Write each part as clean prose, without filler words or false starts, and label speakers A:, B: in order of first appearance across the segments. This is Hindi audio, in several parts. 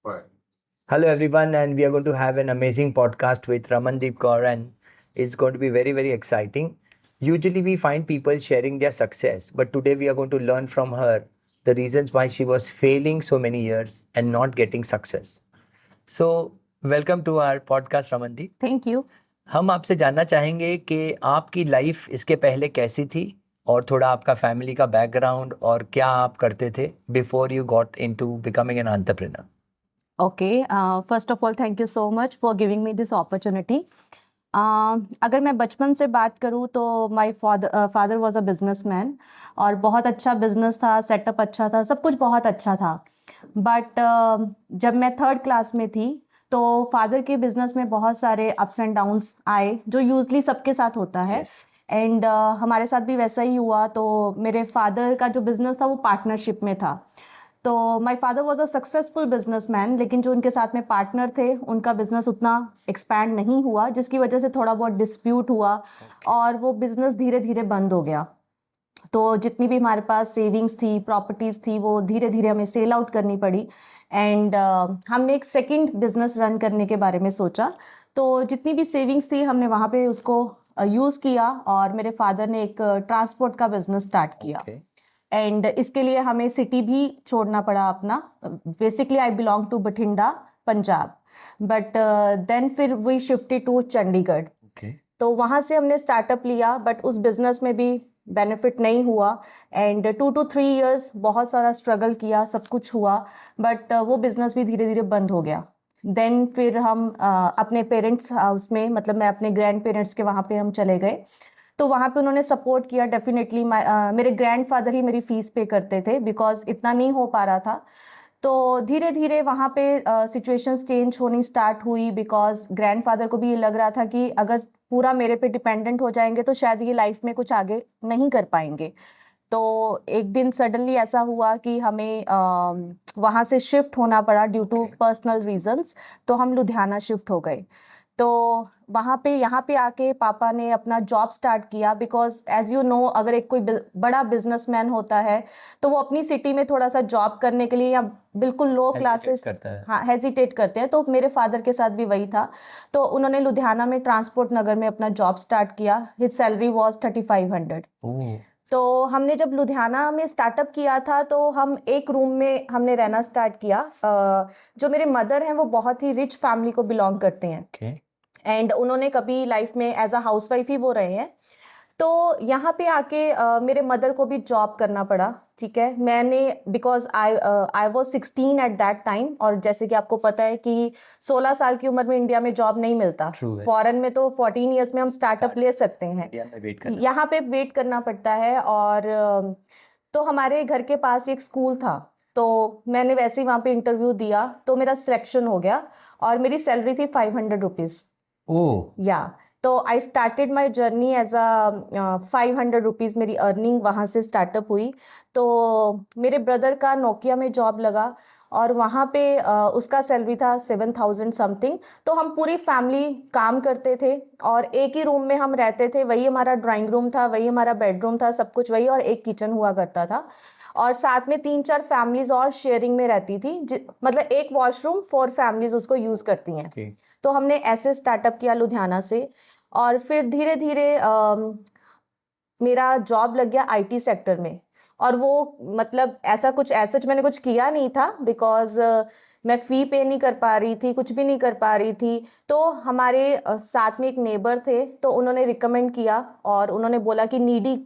A: Right.
B: Hello, everyone, and we are going to have an amazing podcast with Ramandeep Kaur, and it's going to be very, very exciting. Usually, we find people sharing their success, but today we are going to learn from her the reasons why she was failing so many years and not getting success. So, welcome to our podcast, Ramandeep.
C: Thank you.
B: हम आपसे जानना चाहेंगे कि आपकी लाइफ इसके पहले कैसी थी और थोड़ा आपका फैमिली का बैकग्राउंड और क्या आप करते थे before you got into becoming an entrepreneur.
C: Okay, first of all thank you so much for giving me this opportunity. अगर मैं बचपन से बात करूँ तो my father was a businessman और बहुत अच्छा बिजनेस था, सेटअप अच्छा था, सब कुछ बहुत अच्छा था. बट जब मैं थर्ड क्लास में थी तो फादर के बिजनेस में बहुत सारे अप्स एंड डाउन्स आए जो यूजली सबके साथ होता है.
B: Yes.
C: एंड हमारे साथ भी वैसा ही हुआ. तो मेरे फादर का जो बिजनेस था वो पार्टनरशिप में था. तो my father was a successful businessman, लेकिन जो उनके साथ में पार्टनर थे उनका बिजनेस उतना एक्सपैंड नहीं हुआ, जिसकी वजह से थोड़ा बहुत डिस्प्यूट हुआ और वो बिजनेस धीरे धीरे बंद हो गया. तो जितनी भी हमारे पास सेविंग्स थी, प्रॉपर्टीज़ थी, वो धीरे धीरे हमें सेल आउट करनी पड़ी. एंड हमने एक सेकंड बिजनेस रन करने के बारे में सोचा. तो जितनी भी सेविंग्स थी हमने वहाँ पे उसको यूज़ किया और मेरे फादर ने एक ट्रांसपोर्ट का बिजनेस स्टार्ट किया.
B: Okay.
C: एंड इसके लिए हमें सिटी भी छोड़ना पड़ा अपना. Basically I belong to Bathinda, Punjab, but then फिर we shifted to Chandigarh.
B: Okay.
C: तो वहाँ से हमने स्टार्टअप लिया, बट उस बिज़नेस में भी बेनिफिट नहीं हुआ. एंड 2 to 3 years बहुत सारा स्ट्रगल किया, सब कुछ हुआ, बट वो बिज़नेस भी धीरे धीरे बंद हो गया. देन फिर हम अपने पेरेंट्स हाउस में, मतलब मैं अपने ग्रैंड पेरेंट्स के वहाँ पे हम चले गए. तो वहाँ पे उन्होंने सपोर्ट किया डेफिनेटली. मेरे ग्रैंडफादर ही मेरी फ़ीस पे करते थे बिकॉज इतना नहीं हो पा रहा था. तो धीरे धीरे वहाँ पे सिचुएशंस चेंज होनी स्टार्ट हुई बिकॉज ग्रैंडफादर को भी ये लग रहा था कि अगर पूरा मेरे पे डिपेंडेंट हो जाएंगे तो शायद ये लाइफ में कुछ आगे नहीं कर पाएंगे. तो एक दिन सडनली ऐसा हुआ कि हमें वहाँ से शिफ्ट होना पड़ा ड्यू टू पर्सनल रीजंस. तो हम लुधियाना शिफ्ट हो गए. तो वहाँ पे यहाँ पे आके पापा ने अपना जॉब स्टार्ट किया बिकॉज एज यू नो, अगर एक कोई बड़ा बिजनेसमैन होता है तो वो अपनी सिटी में थोड़ा सा जॉब करने के लिए या बिल्कुल लो क्लासेस
B: करता है.
C: हाँ हेजिटेट करते हैं. तो मेरे फादर के साथ भी वही था. तो उन्होंने लुधियाना में ट्रांसपोर्ट नगर में अपना जॉब स्टार्ट किया. His salary was 3500.
B: Oh.
C: तो हमने जब लुधियाना में स्टार्टअप किया था तो हम एक रूम में हमने रहना स्टार्ट किया. जो मेरे मदर हैं वो बहुत ही रिच फैमिली को बिलोंग करते हैं
B: Okay.
C: एंड उन्होंने कभी लाइफ में एज अ हाउसवाइफ ही वो रहे हैं. तो यहाँ पे आके मेरे मदर को भी जॉब करना पड़ा. ठीक है, मैंने because I was 16 at that time. और जैसे कि आपको पता है कि 16 साल की उम्र में इंडिया में जॉब नहीं मिलता.
B: True है.
C: फॉरेन में तो 14 ईयर्स में हम स्टार्टअप ले सकते हैं,
B: इंडिया में वेट करना.
C: यहाँ पे वेट करना पड़ता है. और तो हमारे घर के पास एक स्कूल था, तो मैंने वैसे ही वहाँ पे इंटरव्यू दिया तो मेरा सिलेक्शन हो गया और मेरी सैलरी थी 500 रुपीज़.
B: Oh.
C: या तो I started my journey as a 500 rupees मेरी अर्निंग वहाँ से स्टार्टअप हुई. तो मेरे ब्रदर का नोकिया में जॉब लगा और वहाँ पे उसका सैलरी था 7000 समथिंग. तो हम पूरी फैमिली काम करते थे और एक ही रूम में हम रहते थे. वही हमारा ड्राइंग रूम था, वही हमारा बेडरूम था, सब कुछ वही, और एक किचन हुआ करता था. और साथ में 3-4 फैमिलीज और शेयरिंग में रहती थी. मतलब एक वॉशरूम 4 फैमिलीज उसको यूज़ करती हैं.
B: Okay.
C: तो हमने ऐसे स्टार्टअप किया लुधियाना से. और फिर धीरे धीरे मेरा जॉब लग गया आईटी सेक्टर में. और वो मतलब ऐसा मैंने कुछ किया नहीं था बिकॉज मैं फ़ी पे नहीं कर पा रही थी, कुछ भी नहीं कर पा रही थी. तो हमारे साथ में एक नेबर थे तो उन्होंने रिकमेंड किया और उन्होंने बोला कि नीडी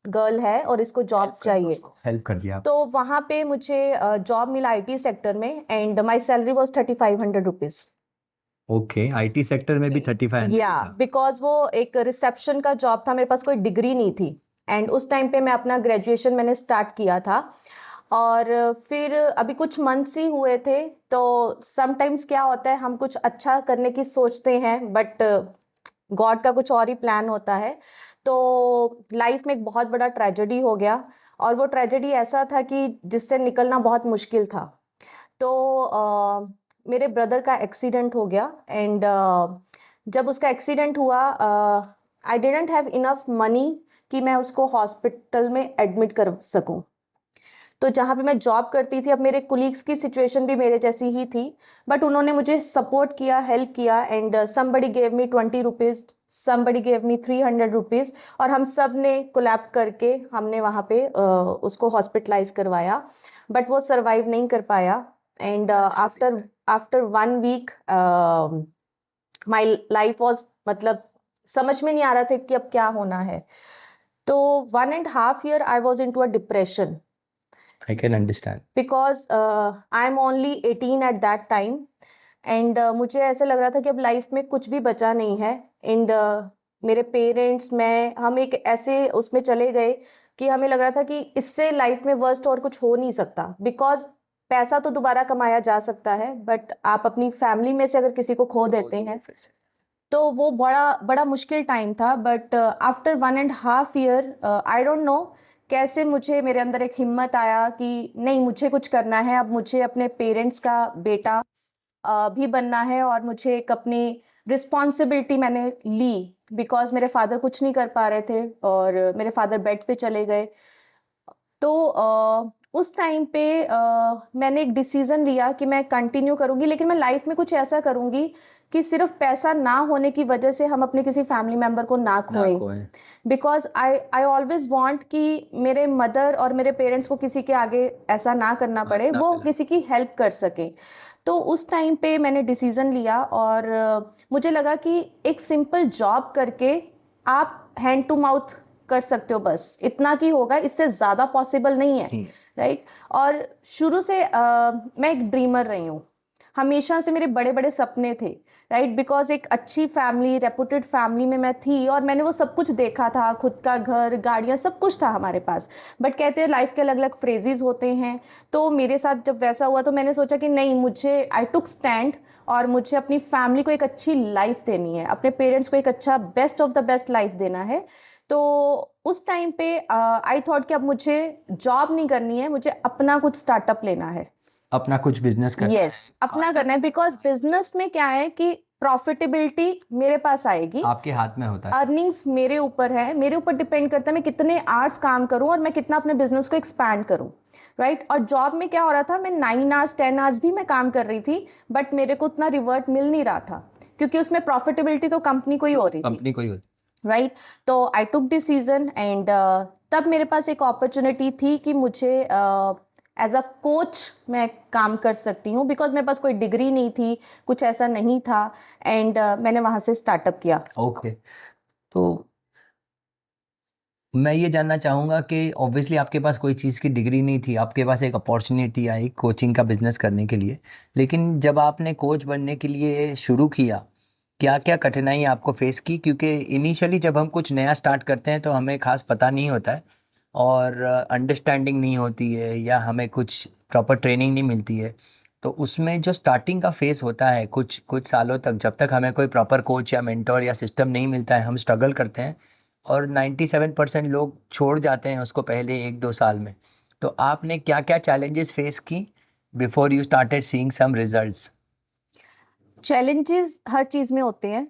C: गर्ल है और इसको जॉब चाहिए.
B: हेल्प कर दिया.
C: तो वहाँ पे मुझे जॉब मिला आईटी सेक्टर में and my salary was 3500 rupees.
B: Okay, IT sector में भी 3500
C: या बिकॉज वो एक रिसेप्शन का जॉब था, मेरे पास कोई डिग्री नहीं थी. एंड उस टाइम पे मैं अपना ग्रेजुएशन मैंने स्टार्ट किया था. और फिर अभी कुछ मंथ्स ही हुए थे. तो समटाइम्स क्या होता है, हम कुछ अच्छा करने की सोचते हैं बट गॉड का कुछ और ही प्लान होता है. तो लाइफ में एक बहुत बड़ा ट्रेजेडी हो गया और वो ट्रेजेडी ऐसा था कि जिससे निकलना बहुत मुश्किल था. तो मेरे ब्रदर का एक्सीडेंट हो गया एंड जब उसका एक्सीडेंट हुआ I didn't have enough money कि मैं उसको हॉस्पिटल में एडमिट कर सकूं. तो जहाँ पे मैं जॉब करती थी, अब मेरे कुलीग्स की सिचुएशन भी मेरे जैसी ही थी, बट उन्होंने मुझे सपोर्ट किया, हेल्प किया, and somebody gave me 20 rupees, somebody gave me 300 rupees, और हम सब ने कोलैब करके हमने वहाँ पे उसको हॉस्पिटलाइज करवाया, बट वो सर्वाइव नहीं कर पाया। And after 1 week my life was, मतलब समझ में नहीं आ रहा था कि अब क्या होना है। तो 1.5 year I was into a depression
B: I can understand.
C: because I'm only 18 at that time, and मुझे ऐसे लग रहा था कि अब लाइफ में कुछ भी बचा नहीं है। एंड मेरे पेरेंट्स, मैं, हम एक ऐसे उसमें चले गए कि हमें लग रहा था कि इससे लाइफ में वर्स्ट और कुछ हो नहीं सकता, बिकॉज पैसा तो दोबारा कमाया जा सकता है, बट आप अपनी फैमिली में से अगर किसी को खो देते हैं तो वो बड़ा बड़ा मुश्किल टाइम था। But after 1.5 year I don't know कैसे मुझे, मेरे अंदर एक हिम्मत आया कि नहीं, मुझे कुछ करना है, अब मुझे अपने पेरेंट्स का बेटा भी बनना है, और मुझे एक अपनी रिस्पॉन्सिबिलिटी मैंने ली, बिकॉज मेरे फादर कुछ नहीं कर पा रहे थे और मेरे फादर बेड पे चले गए। तो उस टाइम पे मैंने एक डिसीज़न लिया कि मैं कंटिन्यू करूँगी, लेकिन मैं लाइफ में कुछ ऐसा करूँगी कि सिर्फ पैसा ना होने की वजह से हम अपने किसी फैमिली मेम्बर को ना खोएं, बिकॉज आई ऑलवेज वांट कि मेरे मदर और मेरे पेरेंट्स को किसी के आगे ऐसा ना करना पड़े, वो किसी की हेल्प कर सके। तो उस टाइम पे मैंने डिसीज़न लिया, और मुझे लगा कि एक सिंपल जॉब करके आप हैंड टू माउथ कर सकते हो, बस इतना की होगा, इससे ज़्यादा पॉसिबल नहीं है, राइट। और शुरू से मैं एक ड्रीमर रही हूँ, हमेशा से मेरे बड़े बड़े सपने थे, राइट, बिकॉज एक अच्छी फैमिली, रेपुटेड फैमिली में मैं थी, और मैंने वो सब कुछ देखा था, खुद का घर, गाड़ियाँ, सब कुछ था हमारे पास। बट कहते हैं लाइफ के अलग अलग फ्रेजेस होते हैं, तो मेरे साथ जब वैसा हुआ तो मैंने सोचा कि नहीं, मुझे, आई टुक स्टैंड, और मुझे अपनी फैमिली को एक अच्छी लाइफ देनी है, अपने पेरेंट्स को एक अच्छा, best of the best life देना है। तो उस टाइम पे आई थॉट कि अब मुझे जॉब नहीं करनी है, मुझे अपना कुछ स्टार्टअप लेना है,
B: अपना कुछ बिजनेस करना है।
C: यस, अपना करना है, बिकॉज बिजनेस में क्या है कि प्रॉफिटेबिलिटी मेरे पास आएगी,
B: आपके हाथ में होता है,
C: अर्निंग्स मेरे ऊपर है, मेरे ऊपर डिपेंड करता है मैं कितने आवर्स काम करूं और मैं कितना अपने बिजनेस को एक्सपैंड करूं, राइट। और जॉब में क्या हो रहा था, मैं 9 आवर्स 10 आवर्स भी मैं काम कर रही थी, बट मेरे को उतना रिवर्ट मिल नहीं रहा था, क्योंकि उसमें प्रॉफिटेबिलिटी तो कंपनी को ही हो रही थी,
B: कंपनी को ही होती,
C: राइट। तो आई टुक डिसीजन, एंड तब मेरे पास एक अपॉर्चुनिटी थी कि मुझे एज अ कोच मैं काम कर सकती हूँ, बिकॉज मेरे पास कोई डिग्री नहीं थी, कुछ ऐसा नहीं था, एंड मैंने वहाँ से स्टार्टअप किया।
B: ओके। तो मैं ये जानना चाहूँगा कि ऑब्वियसली आपके पास कोई चीज़ की डिग्री नहीं थी, आपके पास एक अपॉर्चुनिटी आई कोचिंग का बिजनेस करने के लिए, लेकिन जब आपने कोच बनने के लिए शुरू किया, क्या क्या कठिनाई आपको फेस की? क्योंकि इनिशियली जब हम कुछ नया स्टार्ट करते हैं तो हमें खास पता नहीं होता है, और अंडरस्टैंडिंग नहीं होती है, या हमें कुछ प्रॉपर ट्रेनिंग नहीं मिलती है। तो उसमें जो स्टार्टिंग का फेस होता है कुछ कुछ सालों तक, जब तक हमें कोई प्रॉपर कोच या मेंटोर या सिस्टम नहीं मिलता है, हम स्ट्रगल करते हैं, और 97% लोग छोड़ जाते हैं उसको पहले 1-2 साल में। तो आपने क्या क्या चैलेंजेस फेस की before you started seeing some results?
C: Challenges हर चीज़ में होते हैं,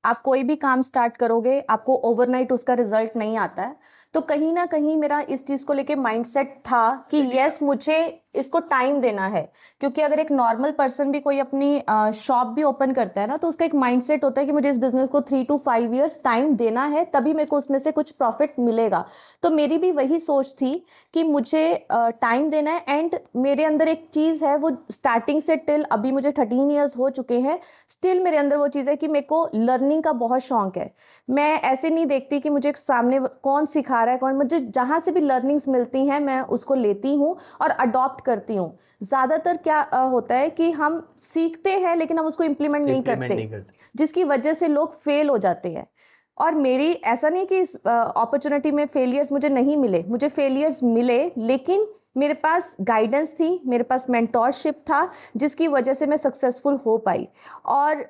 C: आप कोई भी काम स्टार्ट करोगे, आपको ओवरनाइट उसका रिजल्ट नहीं आता है। तो कहीं ना कहीं मेरा इस चीज़ को लेके माइंडसेट था कि यस, मुझे इसको टाइम देना है, क्योंकि अगर एक नॉर्मल पर्सन भी कोई अपनी शॉप भी ओपन करता है ना, तो उसका एक माइंडसेट होता है कि मुझे इस बिजनेस को 3 to 5 years टाइम देना है, तभी मेरे को उसमें से कुछ प्रॉफिट मिलेगा। तो मेरी भी वही सोच थी कि मुझे टाइम देना है, एंड मेरे अंदर एक चीज़ है, वो स्टार्टिंग से टिल अभी मुझे 13 years हो चुके हैं, स्टिल मेरे अंदर वो चीज़ है कि मेरे को लर्निंग का बहुत शौक है। मैं ऐसे नहीं देखती कि मुझे सामने कौन सिखा रहा है, कौन, मुझे जहाँ से भी लर्निंग्स मिलती हैं मैं उसको लेती हूँ और अडॉप्ट करती हूँ। ज़्यादातर क्या होता है कि हम सीखते हैं लेकिन हम उसको इम्प्लीमेंट नहीं करते, जिसकी वजह से लोग फेल हो जाते हैं। और मेरी ऐसा नहीं कि इस अपॉर्चुनिटी में फेलियर्स मुझे नहीं मिले, मुझे फेलियर्स मिले, लेकिन मेरे पास गाइडेंस थी, मेरे पास मेंटोरशिप था, जिसकी वजह से मैं सक्सेसफुल हो पाई। और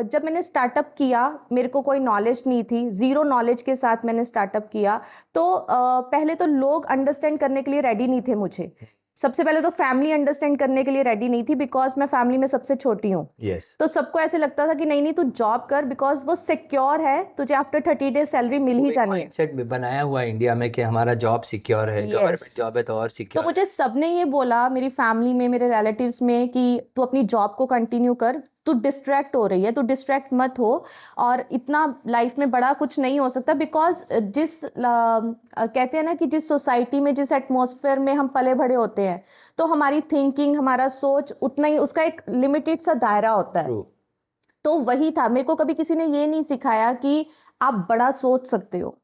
C: जब मैंने स्टार्टअप किया, मेरे को कोई नॉलेज नहीं थी, ज़ीरो नॉलेज के साथ मैंने स्टार्टअप किया, तो पहले तो लोग अंडरस्टैंड करने के लिए रेडी नहीं थे मुझे, सबसे पहले तो फैमिली अंडरस्टैंड करने के लिए रेडी नहीं थी, बिकॉज मैं फैमिली में सबसे छोटी हूँ।
B: यस,
C: तो सबको ऐसे लगता था कि नहीं नहीं तू जॉब कर, बिकॉज वो सिक्योर है, तुझे आफ्टर 30 डेज सैलरी मिल ही जानी है।
B: माइंडसेट भी बनाया हुआ है इंडिया में कि हमारा जॉब सिक्योर है, गवर्नमेंट
C: यस।
B: जॉब है तो और
C: तो
B: सिक्योर है।
C: मुझे सबने ये बोला, मेरी फैमिली में, मेरे रिलेटिव्स में, कि तू अपनी जॉब को कंटिन्यू कर, तू डिस्ट्रैक्ट हो रही है, तू डिस्ट्रैक्ट मत हो, और इतना लाइफ में बड़ा कुछ नहीं हो सकता। बिकॉज कहते हैं ना कि जिस सोसाइटी में, जिस एटमॉस्फेयर में हम पले बड़े होते हैं, तो हमारी थिंकिंग, हमारा सोच उतना ही, उसका एक लिमिटेड सा दायरा होता है।
B: True.
C: तो वही था, मेरे को कभी किसी ने ये नहीं सिखाया कि आप बड़ा सोच सकते हो,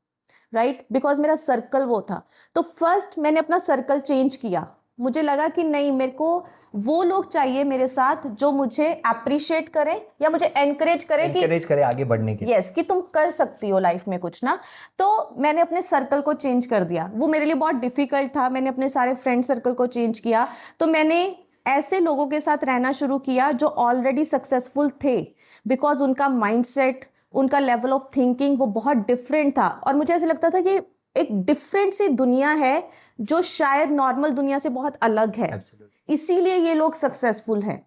C: राइट? बिकॉज मेरा सर्कल वो था। तो फर्स्ट मैंने अपना सर्कल चेंज किया। मुझे लगा कि नहीं, मेरे को वो लोग चाहिए मेरे साथ जो मुझे अप्रिशिएट करें या मुझे एनकरेज करें कि
B: एनकरेज करे आगे बढ़ने के लिए।
C: यस, कि तुम कर सकती हो लाइफ में कुछ ना। तो मैंने अपने सर्कल को चेंज कर दिया। वो मेरे लिए बहुत डिफिकल्ट था। मैंने अपने सारे फ्रेंड सर्कल को चेंज किया। तो मैंने ऐसे लोगों के साथ रहना शुरू किया जो ऑलरेडी सक्सेसफुल थे, बिकॉज उनका माइंडसेट, उनका लेवल ऑफ थिंकिंग वो बहुत डिफरेंट था। और मुझे ऐसे लगता था कि एक डिफरेंट सी दुनिया है जो शायद नॉर्मल दुनिया से बहुत अलग है,
B: Absolutely.
C: इसीलिए ये लोग सक्सेसफुल हैं।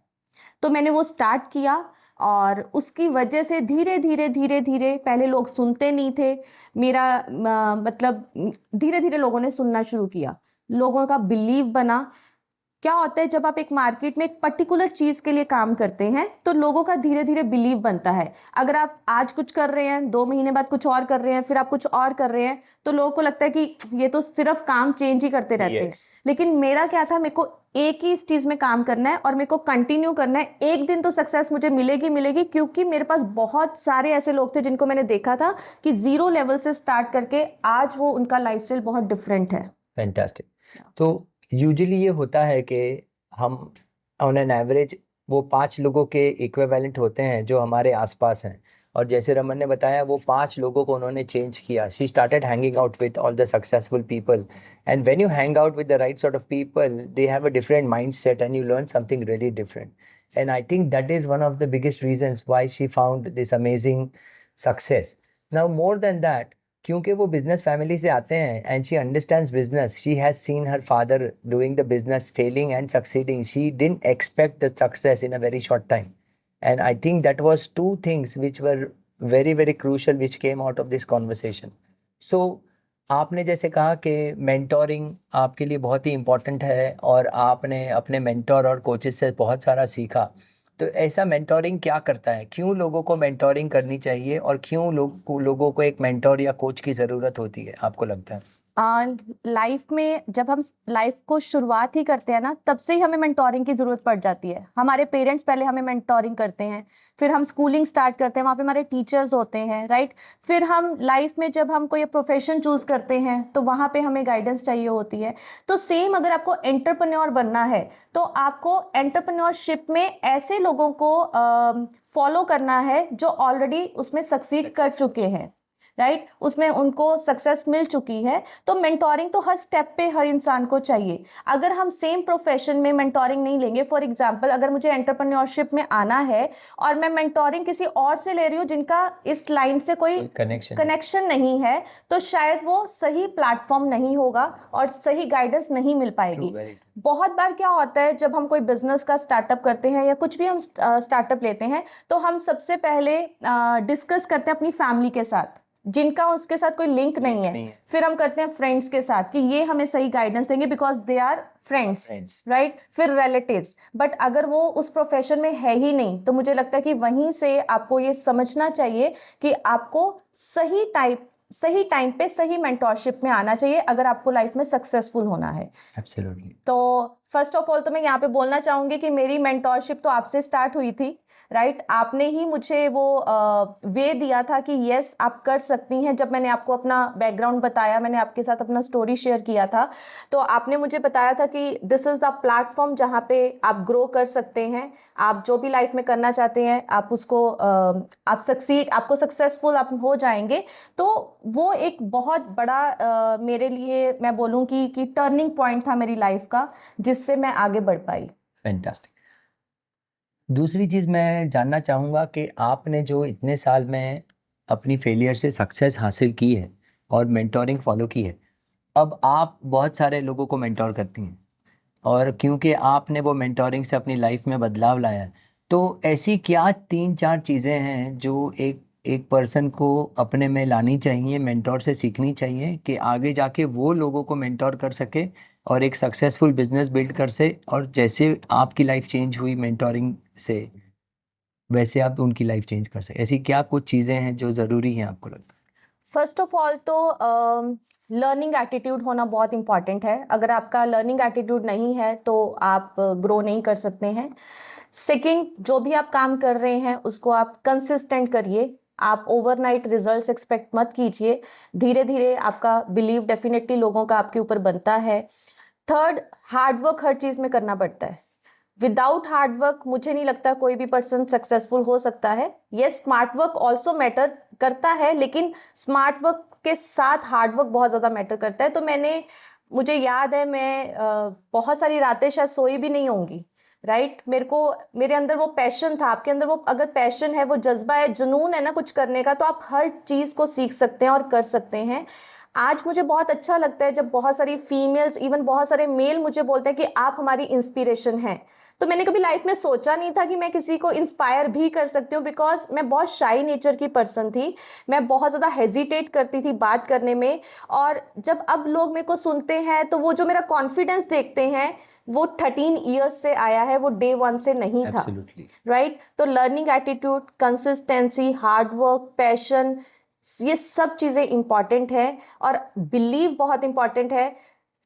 C: तो मैंने वो स्टार्ट किया, और उसकी वजह से धीरे धीरे धीरे धीरे, पहले लोग सुनते नहीं थे मेरा, मतलब धीरे धीरे लोगों ने सुनना शुरू किया, लोगों का बिलीव बना। क्या होता है, जब आप एक मार्केट में एक पर्टिकुलर चीज के लिए काम करते हैं तो लोगों का धीरे धीरे बिलीव बनता है। अगर आप आज कुछ कर रहे हैं, 2 महीने बाद कुछ और कर रहे हैं, फिर आप कुछ और कर रहे हैं, तो लोगों को लगता है कि ये तो सिर्फ काम चेंज ही करते रहते हैं।
B: Yes.
C: लेकिन मेरा क्या था, मेरे को एक ही इस चीज में काम करना है और मेरे को कंटिन्यू करना है। एक दिन तो सक्सेस मुझे मिलेगी मिलेगी, क्योंकि मेरे पास बहुत सारे ऐसे लोग थे जिनको मैंने देखा था कि 0 लेवल से स्टार्ट करके आज वो, उनका लाइफस्टाइल बहुत डिफरेंट है।
B: फैंटास्टिक। तो यूजुअली ये होता है कि हम ऑन एन एवरेज वो 5 लोगों के इक्विवेलेंट होते हैं जो हमारे आसपास हैं, और जैसे रमन ने बताया वो 5 लोगों को उन्होंने चेंज किया। She started hanging out with all the successful people, and when you hang out with the right sort of people, they have a different mindset and you learn something really different. And I think that is one of the biggest reasons why she found this amazing success. Now more than that, क्योंकि वो बिजनेस फैमिली से आते हैं and she understands business, she has seen her father doing the business, failing and succeeding, she didn't expect the success in a very short time, and I think that was two things which were very very crucial which came out of this conversation. So आपने जैसे कहा कि मेंटोरिंग आपके लिए बहुत ही इम्पोर्टेंट है और आपने अपने मेंटोर और कोचेस से बहुत सारा सीखा। तो ऐसा मेंटोरिंग क्या करता है, क्यों लोगों को मेंटोरिंग करनी चाहिए और क्यों लोगों को एक मेंटोर या कोच की ज़रूरत होती है, आपको लगता है?
C: लाइफ में जब हम लाइफ को शुरुआत ही करते हैं ना, तब से ही हमें मेंटोरिंग की ज़रूरत पड़ जाती है। हमारे पेरेंट्स पहले हमें मेंटोरिंग करते हैं, फिर हम स्कूलिंग स्टार्ट करते हैं, वहाँ पे हमारे टीचर्स होते हैं, राइट? फिर हम लाइफ में जब हम कोई प्रोफेशन चूज़ करते हैं तो वहाँ पे हमें गाइडेंस चाहिए होती है। तो सेम अगर आपको एंटरप्रेन्योर बनना है तो आपको एंटरप्रेन्योरशिप में ऐसे लोगों को फॉलो करना है जो ऑलरेडी उसमें सक्सीड कर चुके हैं, राइट? उसमें उनको सक्सेस मिल चुकी है। तो मेंटोरिंग तो हर स्टेप पे हर इंसान को चाहिए। अगर हम सेम प्रोफेशन में मेंटोरिंग नहीं लेंगे, फॉर एग्जांपल अगर मुझे एंटरप्रेन्योरशिप में आना है और मैं मेंटोरिंग किसी और से ले रही हूँ जिनका इस लाइन से कोई कनेक्शन नहीं है, तो शायद वो सही प्लेटफॉर्म नहीं होगा और सही गाइडेंस नहीं मिल पाएगी। बहुत बार क्या होता है, जब हम कोई बिजनेस का स्टार्टअप करते हैं या कुछ भी हम स्टार्टअप लेते हैं, तो हम सबसे पहले डिस्कस करते हैं अपनी फैमिली के साथ जिनका उसके साथ कोई लिंक नहीं है। फिर हम करते हैं फ्रेंड्स के साथ कि ये हमें सही गाइडेंस देंगे because they are friends, right? फिर रिलेटिव्स। बट अगर वो उस प्रोफेशन में है ही नहीं, तो मुझे लगता है कि वहीं से आपको ये समझना चाहिए कि आपको सही टाइम पे सही मेंटोरशिप में आना चाहिए अगर आपको लाइफ में सक्सेसफुल होना है।
B: एब्सोल्युटली।
C: तो फर्स्ट ऑफ ऑल तो मैं यहाँ पे बोलना चाहूंगी कि मेरी मेंटोरशिप तो आपसे स्टार्ट हुई थी, राइट? आपने ही मुझे वो वे दिया था कि यस आप कर सकती हैं। जब मैंने आपको अपना बैकग्राउंड बताया, मैंने आपके साथ अपना स्टोरी शेयर किया था, तो आपने मुझे बताया था कि दिस इज़ द प्लेटफॉर्म जहाँ पे आप ग्रो कर सकते हैं। आप जो भी लाइफ में करना चाहते हैं आप उसको आपको सक्सेसफुल आप हो जाएंगे। तो वो एक बहुत बड़ा मेरे लिए मैं बोलूँ कि टर्निंग पॉइंट था मेरी लाइफ का, जिससे मैं आगे बढ़ पाई।
B: फैंटास्टिक। दूसरी चीज़ मैं जानना चाहूँगा कि आपने जो इतने साल में अपनी फेलियर से सक्सेस हासिल की है और मेंटोरिंग फॉलो की है, अब आप बहुत सारे लोगों को मेंटोर करती हैं, और क्योंकि आपने वो मेंटोरिंग से अपनी लाइफ में बदलाव लाया है, तो ऐसी क्या 3-4 चीज़ें हैं जो एक एक पर्सन को अपने में लानी चाहिए, मेंटोर से सीखनी चाहिए कि आगे जाके वो लोगों को मेंटोर कर सके और एक सक्सेसफुल बिजनेस बिल्ड कर से, और जैसे आपकी लाइफ चेंज हुई मेंटोरिंग से, वैसे आप उनकी लाइफ चेंज कर सके। ऐसी क्या कुछ चीज़ें हैं जो ज़रूरी हैं आपको लगता है?
C: फर्स्ट ऑफ ऑल तो लर्निंग एटीट्यूड होना बहुत इंपॉर्टेंट है। अगर आपका लर्निंग एटीट्यूड नहीं है तो आप ग्रो नहीं कर सकते हैं। सेकंड, जो भी आप काम कर रहे हैं उसको आप कंसिस्टेंट करिए। आप ओवरनाइट रिजल्ट्स एक्सपेक्ट मत कीजिए। धीरे धीरे आपका बिलीव डेफिनेटली लोगों का आपके ऊपर बनता है। थर्ड, हार्डवर्क हर चीज़ में करना पड़ता है। विदाउट हार्डवर्क मुझे नहीं लगता कोई भी पर्सन सक्सेसफुल हो सकता है। ये स्मार्ट वर्क ऑल्सो मैटर करता है, लेकिन स्मार्ट वर्क के साथ हार्डवर्क बहुत ज़्यादा मैटर करता है। तो मुझे याद है, मैं बहुत सारी रातें शायद सोई भी नहीं होंगी, राइट। मेरे अंदर वो पैशन था। आपके अंदर वो अगर पैशन है, वो जज्बा है, जुनून है ना कुछ करने का, तो आप हर चीज़ को सीख सकते हैं और कर सकते हैं। आज मुझे बहुत अच्छा लगता है जब बहुत सारी फीमेल्स, इवन बहुत सारे मेल मुझे बोलते हैं कि आप हमारी इंस्पिरेशन हैं। तो मैंने कभी लाइफ में सोचा नहीं था कि मैं किसी को इंस्पायर भी कर सकती हूँ, बिकॉज मैं बहुत शाई नेचर की पर्सन थी। मैं बहुत ज़्यादा हेजिटेट करती थी बात करने में। और जब अब लोग मेरे को सुनते हैं तो वो जो मेरा कॉन्फिडेंस देखते हैं, वो 13 ईयर्स से आया है, वो डे 1 से नहीं था,
B: एब्सोल्युटली।
C: राइट। तो learning attitude, consistency, hard work, passion, ये सब चीज़ें इंपॉर्टेंट है। और बिलीव बहुत इंपॉर्टेंट है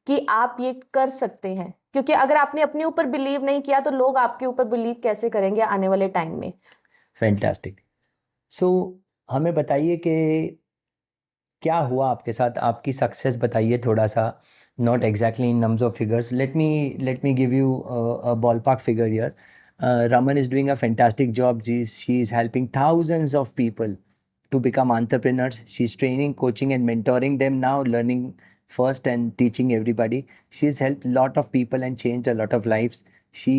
C: कि आप ये कर सकते हैं, क्योंकि अगर आपने अपने ऊपर बिलीव नहीं किया तो लोग आपके ऊपर बिलीव कैसे करेंगे आने वाले टाइम में।
B: फैंटास्टिक। सो हमें बताइए कि क्या हुआ आपके साथ, आपकी सक्सेस बताइए थोड़ा सा, not exactly in nums of figures. Let me give you a ballpark figure here. Raman is doing a fantastic job. She is helping thousands of people to become entrepreneurs. She's training, coaching, and mentoring them now, learning first and teaching everybody. She's helped a lot of people and changed a lot of lives. She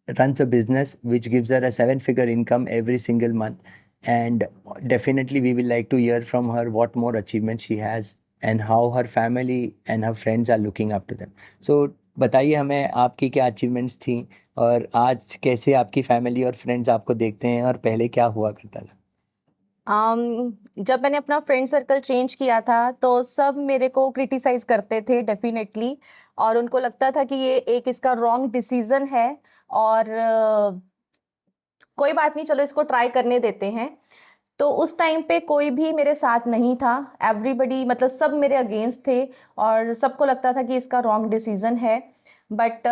B: runs a business which gives her a 7-figure income every single month. And definitely, we will like to hear from her what more achievements she has and how her family and her friends are looking up to them. So, बताइए हमें आपकी क्या अचीवमेंट्स थी और आज कैसे आपकी फैमिली और फ्रेंड्स आपको देखते हैं और पहले क्या हुआ करता था?
C: जब मैंने अपना फ्रेंड सर्कल चेंज किया था तो सब मेरे को क्रिटिसाइज करते थे डेफिनेटली। और उनको लगता था कि ये एक इसका रॉन्ग डिसीजन है, और कोई बात नहीं, चलो इसको ट्राई करने देते हैं। तो उस टाइम पे कोई भी मेरे साथ नहीं था। एवरीबडी, मतलब सब मेरे अगेंस्ट थे, और सबको लगता था कि इसका रॉन्ग डिसीजन है। बट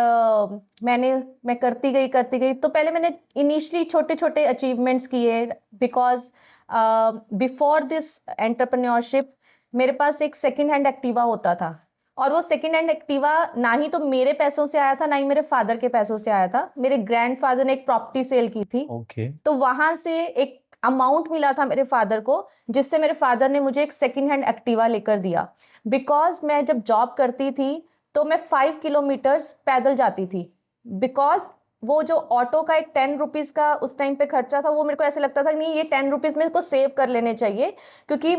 C: मैं करती गई। तो पहले मैंने इनिशियली छोटे छोटे अचीवमेंट्स किए, बिकॉज बिफोर दिस एंटरप्रेन्योरशिप मेरे पास एक सेकेंड हैंड एक्टिवा होता था। और वो सेकेंड हैंड एक्टिवा ना ही तो मेरे पैसों से आया था, ना ही मेरे फादर के पैसों से आया था। मेरे ग्रैंडफादर ने एक प्रॉपर्टी सेल की थी,
B: ओके।
C: तो वहां से एक अमाउंट मिला था मेरे फादर को, जिससे मेरे फादर ने मुझे एक सेकेंड हैंड एक्टिवा लेकर दिया। बिकॉज मैं जब जॉब करती थी तो मैं 5 किलोमीटर्स पैदल जाती थी। बिकॉज वो जो ऑटो का एक 10 रुपीज़ का उस टाइम पे खर्चा था, वो मेरे को ऐसे लगता था नहीं, ये 10 रुपीज़ मेरे को सेव कर लेने चाहिए, क्योंकि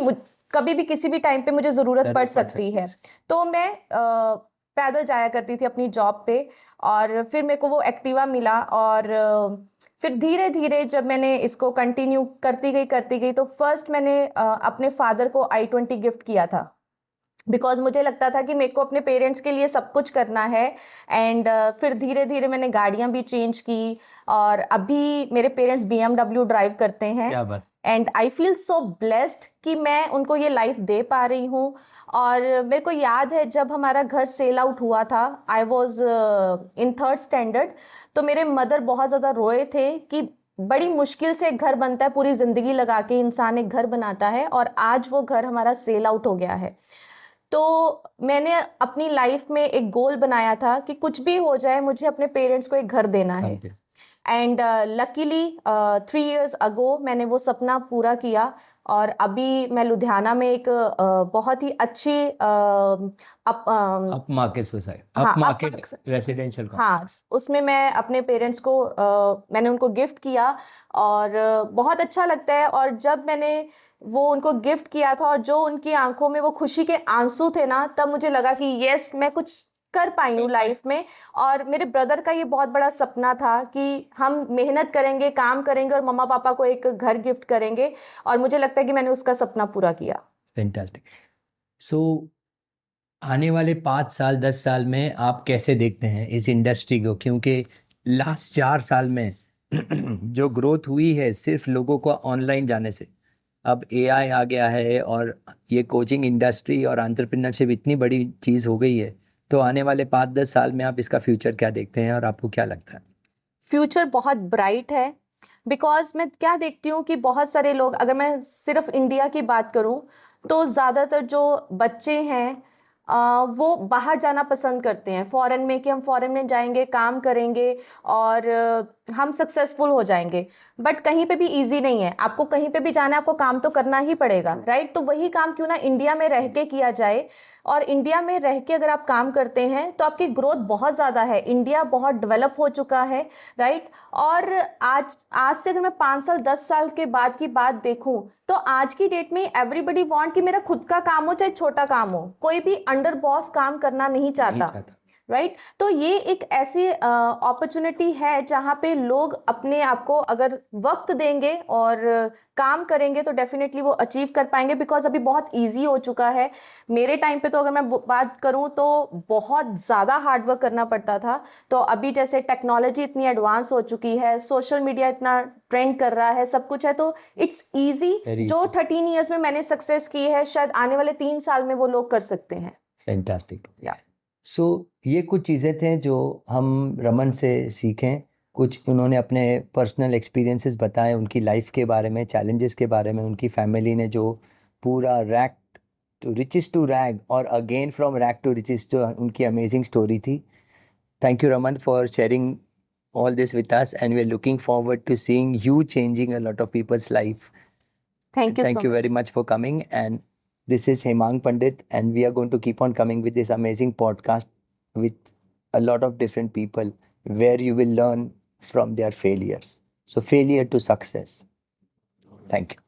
C: कभी भी किसी भी टाइम पे मुझे ज़रूरत पड़ सकती है। तो मैं पैदल जाया करती थी अपनी जॉब पे। और फिर मेरे को वो एक्टिवा मिला, और फिर धीरे धीरे जब मैंने इसको कंटिन्यू करती गई तो फर्स्ट मैंने अपने फादर को i20 गिफ्ट किया था। बिकॉज मुझे लगता था कि मेरे को अपने पेरेंट्स के लिए सब कुछ करना है। एंड फिर धीरे धीरे मैंने गाड़ियाँ भी चेंज की, और अभी मेरे पेरेंट्स BMW ड्राइव करते हैं।
B: क्या बात।
C: And I feel so blessed कि मैं उनको ये लाइफ दे पा रही हूँ। और मेरे को याद है जब हमारा घर सेल आउट हुआ था, I was in 3rd standard. तो मेरे मदर बहुत ज़्यादा रोए थे कि बड़ी मुश्किल से एक घर बनता है, पूरी ज़िंदगी लगा के इंसान एक घर बनाता है, और आज वो घर हमारा सेल आउट हो गया है। तो मैंने अपनी लाइफ में एक गोल बनाया था कि कुछ भी हो जाए मुझे अपने पेरेंट्स को एक घर देना है। एंड लकीली 3 इयर्स अगो मैंने वो सपना पूरा किया, और अभी मैं लुधियाना में एक बहुत ही अच्छी
B: up market society, up market residential.
C: हाँ, उसमें मैं अपने पेरेंट्स को मैंने उनको गिफ्ट किया, और बहुत अच्छा लगता है। और जब मैंने वो उनको गिफ्ट किया था और जो उनकी आंखों में वो खुशी के आंसू थे ना, तब मुझे लगा कि यस, मैं कुछ कर पाई हूँ लाइफ में। और मेरे ब्रदर का ये बहुत बड़ा सपना था कि हम मेहनत करेंगे, काम करेंगे और मम्मा पापा को एक घर गिफ्ट करेंगे, और मुझे लगता है कि मैंने उसका सपना पूरा किया।
B: फैंटास्टिक। सो आने वाले 5 साल 10 साल में आप कैसे देखते हैं इस इंडस्ट्री को, क्योंकि लास्ट 4 साल में जो ग्रोथ हुई है सिर्फ लोगों को ऑनलाइन जाने से, अब एआई आ गया है और ये कोचिंग इंडस्ट्री और एंटरप्रेन्योरशिप इतनी बड़ी चीज़ हो गई है, तो आने वाले 5-10 साल में आप इसका फ्यूचर क्या देखते हैं और आपको क्या लगता है?
C: फ्यूचर बहुत ब्राइट है, बिकॉज मैं क्या देखती हूँ कि बहुत सारे लोग, अगर मैं सिर्फ इंडिया की बात करूँ तो ज़्यादातर जो बच्चे हैं वो बाहर जाना पसंद करते हैं फॉरेन में, कि हम फॉरेन में जाएंगे, काम करेंगे और हम सक्सेसफुल हो जाएंगे। बट कहीं पे भी इजी नहीं है, आपको कहीं पे भी जाना है, आपको काम तो करना ही पड़ेगा, राइट? तो वही काम क्यों ना इंडिया में रह के किया जाए, और इंडिया में रह के अगर आप काम करते हैं तो आपकी ग्रोथ बहुत ज़्यादा है। इंडिया बहुत डेवलप हो चुका है, राइट? और आज आज से अगर मैं 5 साल 10 साल के बाद की बात देखूं तो आज की डेट में एवरीबडी वांट कि मेरा खुद का काम हो चाहे छोटा काम हो, कोई भी अंडर बॉस काम करना नहीं
B: नहीं
C: चाहता,
B: चाहता।
C: राइट? तो ये एक ऐसी अपॉर्चुनिटी है जहाँ पे लोग अपने आप को अगर वक्त देंगे और काम करेंगे तो डेफिनेटली वो अचीव कर पाएंगे, बिकॉज अभी बहुत इजी हो चुका है। मेरे टाइम पे तो अगर मैं बात करूँ तो बहुत ज़्यादा हार्डवर्क करना पड़ता था। तो अभी जैसे टेक्नोलॉजी इतनी एडवांस हो चुकी है, सोशल मीडिया इतना ट्रेंड कर रहा है, सब कुछ है, तो इट्स ईजी।
B: Very
C: जो
B: easy.
C: 13 ईयर्स में मैंने सक्सेस की है, शायद आने वाले 3 साल में वो लोग कर सकते हैं।
B: फैंटास्टिक।
C: या
B: सो ये कुछ चीज़ें थे जो हम रमन से सीखें, कुछ उन्होंने अपने पर्सनल एक्सपीरियंसेस बताए उनकी लाइफ के बारे में, चैलेंजेस के बारे में, उनकी फैमिली ने जो पूरा rag to riches to rag और again from rag to riches, जो उनकी अमेजिंग स्टोरी थी। Thank you Raman for sharing all this with us, and we're looking forward to seeing you changing a lot of people's life.
C: Thank you
B: Thank
C: so
B: you very
C: much.
B: much for coming. And this is Hemang Pandit, and we are going to keep on coming with this amazing podcast with a lot of different people where you will learn from their failures. So, failure to success. Thank you.